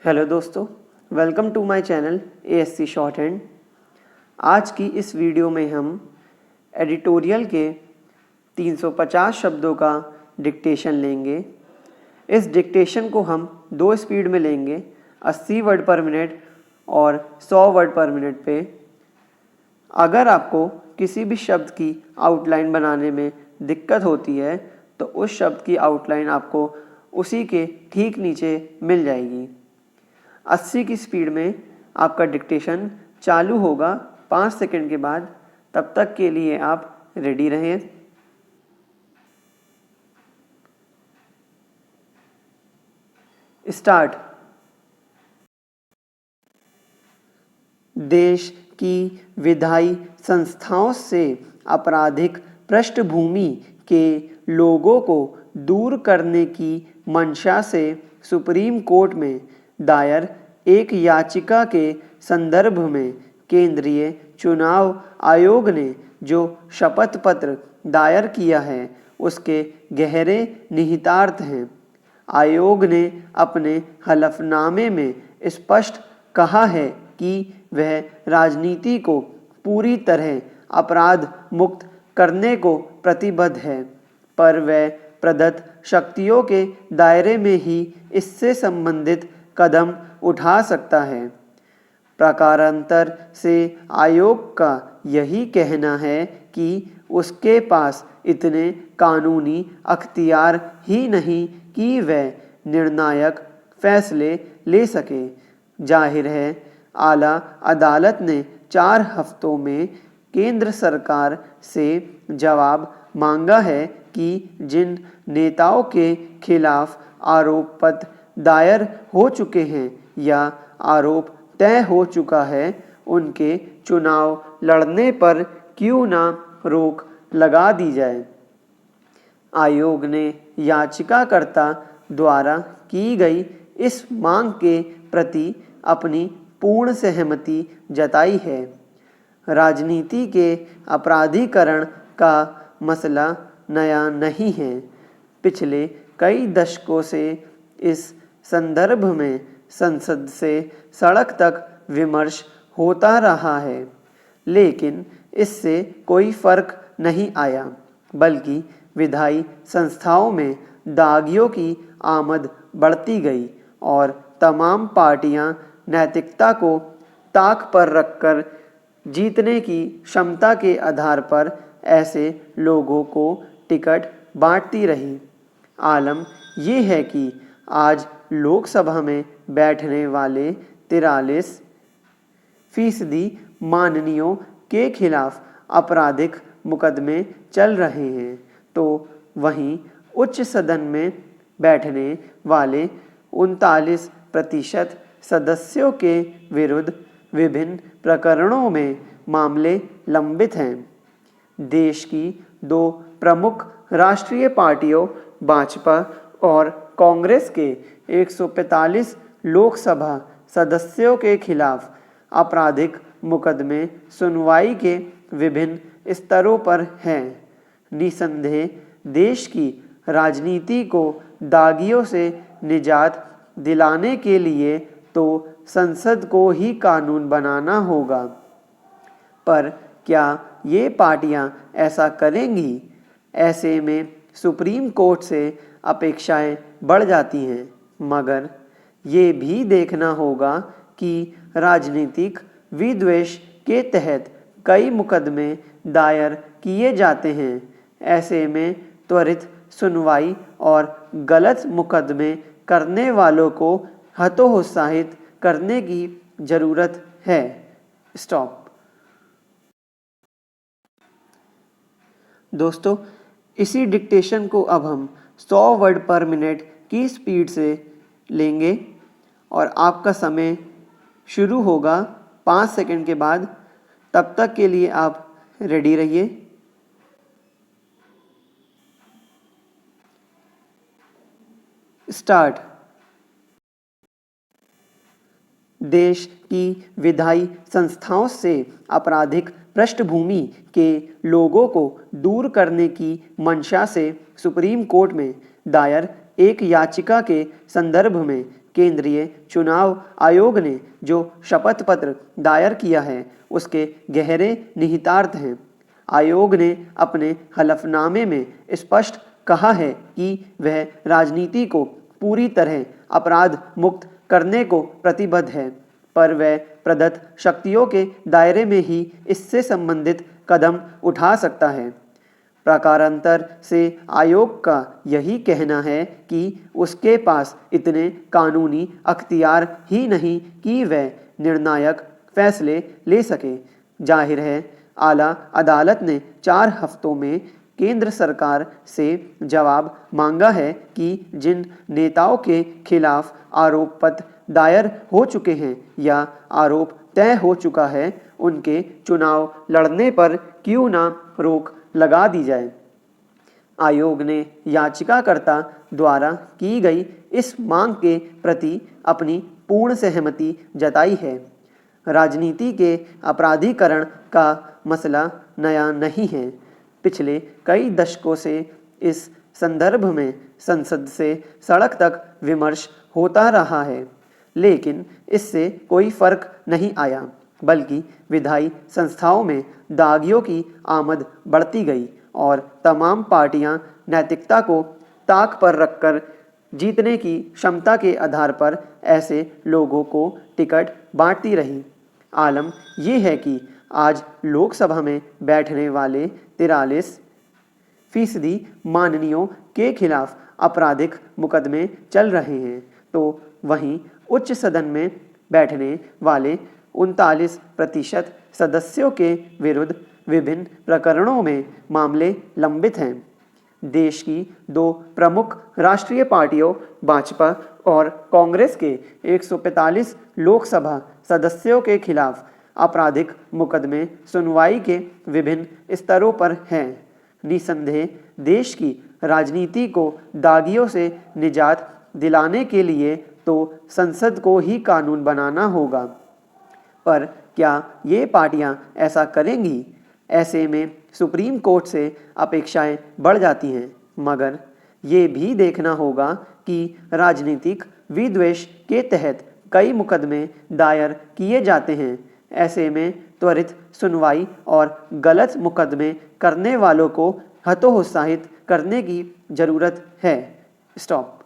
Hello दोस्तों, welcome to my channel ASC shorthand. आज की इस वीडियो में हम एडिटोरियल के 350 शब्दों का डिक्टेशन लेंगे। इस डिक्टेशन को हम दो स्पीड में लेंगे, 80 वर्ड पर मिनट और 100 वर्ड पर मिनट पे। अगर आपको किसी भी शब्द की आउटलाइन बनाने में दिक्कत होती है तो उस शब्द की आउटलाइन आपको उसी के ठीक नीचे मिल जाएगी। 80 की स्पीड में आपका डिक्टेशन चालू होगा 5 सेकंड के बाद। तब तक के लिए आप रेडी रहें। स्टार्ट। देश की विधायी संस्थाओं से आपराधिक पृष्ठभूमि के लोगों को दूर करने की मंशा से सुप्रीम कोर्ट में दायर एक याचिका के संदर्भ में केंद्रीय चुनाव आयोग ने जो शपथ पत्र दायर किया है उसके गहरे निहितार्थ हैं। आयोग ने अपने हलफनामे में स्पष्ट कहा है कि वह राजनीति को पूरी तरह अपराध मुक्त करने को प्रतिबद्ध है, पर वह प्रदत्त शक्तियों के दायरे में ही इससे संबंधित कदम उठा सकता है। प्रकारांतर से आयोग का यही कहना है कि उसके पास इतने कानूनी अख्तियार ही नहीं कि वह निर्णायक फैसले ले सके। जाहिर है, आला अदालत ने 4 हफ्तों में केंद्र सरकार से जवाब मांगा है कि जिन नेताओं के खिलाफ आरोप पत्र दायर हो चुके हैं या आरोप तय हो चुका है उनके चुनाव लड़ने पर क्यों ना रोक लगा दी जाए। आयोग ने याचिकाकर्ता द्वारा की गई इस मांग के प्रति अपनी पूर्ण सहमति जताई है। राजनीति के अपराधीकरण का मसला नया नहीं है। पिछले कई दशकों से इस संदर्भ में संसद से सड़क तक विमर्श होता रहा है, लेकिन इससे कोई फर्क नहीं आया, बल्कि विधायी संस्थाओं में दागियों की आमद बढ़ती गई और तमाम पार्टियां नैतिकता को ताक पर रखकर जीतने की क्षमता के आधार पर ऐसे लोगों को टिकट बांटती रही। आलम ये है कि आज लोकसभा में बैठने वाले 43% माननीयों के खिलाफ आपराधिक मुकदमे चल रहे हैं, तो वहीं उच्च सदन में बैठने वाले 39% सदस्यों के विरुद्ध विभिन्न प्रकरणों में मामले लंबित हैं। देश की 2 प्रमुख राष्ट्रीय पार्टियों भाजपा और कांग्रेस के 145 लोकसभा सदस्यों के खिलाफ आपराधिक मुकदमे सुनवाई के विभिन्न स्तरों पर हैं। निसंदेह देश की राजनीति को दागियों से निजात दिलाने के लिए तो संसद को ही कानून बनाना होगा, पर क्या ये पार्टियां ऐसा करेंगी? ऐसे में सुप्रीम कोर्ट से अपेक्षाएं बढ़ जाती हैं, मगर ये भी देखना होगा कि राजनीतिक विद्वेष के तहत कई मुकदमे दायर किए जाते हैं। ऐसे में त्वरित सुनवाई और गलत मुकदमे करने वालों को हतोत्साहित करने की ज़रूरत है। स्टॉप। दोस्तों, इसी डिक्टेशन को अब हम 100 वर्ड पर मिनट की स्पीड से लेंगे और आपका समय शुरू होगा 5 सेकंड के बाद। तब तक के लिए आप रेडी रहिए। स्टार्ट। देश की विधायी संस्थाओं से आपराधिक पृष्ठभूमि के लोगों को दूर करने की मंशा से सुप्रीम कोर्ट में दायर एक याचिका के संदर्भ में केंद्रीय चुनाव आयोग ने जो शपथ पत्र दायर किया है उसके गहरे निहितार्थ हैं। आयोग ने अपने हलफनामे में स्पष्ट कहा है कि वह राजनीति को पूरी तरह अपराध मुक्त करने को प्रतिबद्ध है, पर वह प्रदत्त शक्तियों के दायरे में ही इससे संबंधित कदम उठा सकता है। प्रकारांतर से आयोग का यही कहना है कि उसके पास इतने कानूनी अख्तियार ही नहीं कि वह निर्णायक फैसले ले सके। जाहिर है आला अदालत ने 4 हफ्तों में केंद्र सरकार से जवाब मांगा है कि जिन नेताओं के खिलाफ आरोप पत्र दायर हो चुके हैं या आरोप तय हो चुका है उनके चुनाव लड़ने पर क्यों ना रोक लगा दी जाए। आयोग ने याचिकाकर्ता द्वारा की गई इस मांग के प्रति अपनी पूर्ण सहमति जताई है। राजनीति के अपराधीकरण का मसला नया नहीं है। पिछले कई दशकों से इस संदर्भ में संसद से सड़क तक विमर्श होता रहा है, लेकिन इससे कोई फर्क नहीं आया, बल्कि विधायी संस्थाओं में दागियों की आमद बढ़ती गई और तमाम पार्टियां नैतिकता को ताक पर रखकर जीतने की क्षमता के आधार पर ऐसे लोगों को टिकट बांटती रही। आलम यह है कि आज लोकसभा में बैठने वाले 43% माननीयों के खिलाफ आपराधिक मुकदमे चल रहे हैं, तो वहीं उच्च सदन में बैठने वाले 39% सदस्यों के विरुद्ध विभिन्न प्रकरणों में मामले लंबित हैं। देश की 2 प्रमुख राष्ट्रीय पार्टियों भाजपा और कांग्रेस के 145 लोकसभा सदस्यों के खिलाफ आपराधिक मुकदमे सुनवाई के विभिन्न स्तरों पर हैं। निसंदेह देश की राजनीति को दागियों से निजात दिलाने के लिए तो संसद को ही कानून बनाना होगा, पर क्या ये पार्टियां ऐसा करेंगी? ऐसे में सुप्रीम कोर्ट से अपेक्षाएं बढ़ जाती हैं, मगर ये भी देखना होगा कि राजनीतिक विद्वेष के तहत कई मुकदमे दायर किए जाते हैं। ऐसे में त्वरित सुनवाई और गलत मुकदमे करने वालों को हतोत्साहित करने की जरूरत है। स्टॉप।